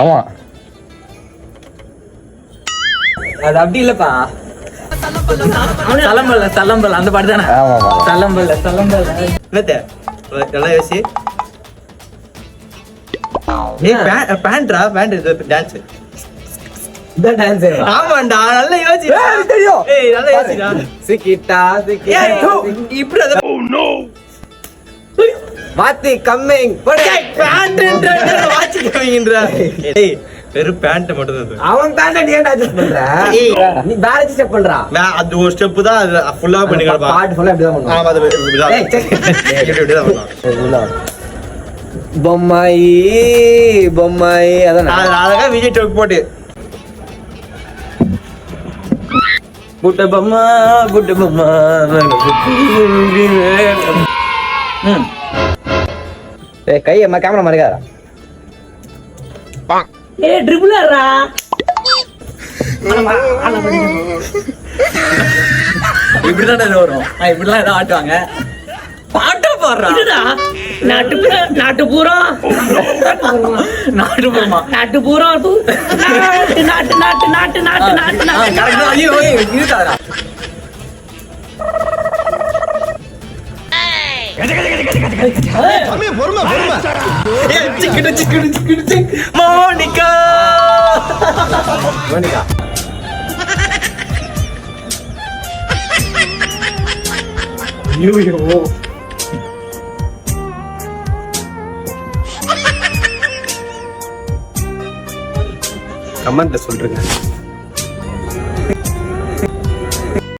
ஆமா அது அப்படி இல்லப்பா. சலம்பல்ல சலம்பல் அந்த பாட்டு தானே. சலம்பல்ல சலம்பல் என்னத்த நல்லா யோசி. பேண்ட்ரா பேண்ட் டான்ஸ் இதான் டான்ஸ். ஆமாண்டா நல்லா யோசி. தெரியும். ஏய் நல்லா யோசிடா. சிக்கிட்டா சிக்கிட்டா இப்படி அத. ஓ நோ வாத்தி கம்மிங். பேண்ட்ன்ற வாட்ச் கம்மிங்ன்றா. ஏய் வெறு பேண்ட் மட்டும் தான். அவன் தான்டா நீ என்ன அட்ஜஸ்ட் பண்ற? நீ வேற ஸ்டெப் பண்றா. அது ஒரு ஸ்டெப் தான் அது ஃபுல்லா பண்ணி கடப்பா. பாட் ஃபுல்லா இப்படி தான் பண்ணுவா. ஆமா அது இப்படி தான். இப்படி தான் பண்ணுவா. பொம்மாயி பொம்மாயி அதான் அழகா விஜய் டோக் போட்டு புட்ட பொம்மா புட்ட பொம்மா. ஏய் கை அம்மா கேமரா மறைக்காதடா. ஏய் ட்ரிபிளரா. இப்படி தான் வரும். இப்படிலாம் ஏதோ ஆட்டுவாங்க. பாட்டா பாடுறா. நாட்டுப்புறமா நாட்டுப்புறமா நாட்டு நாட்டு நாட்டு நாட்டு நாட்டு நாட்டு நாட்டு. கரெக்டா. ஐயோ இருக்காதடா. மோனிகா மோனிகா ஐயோ கமெண்ட்ல சொல்றேங்க.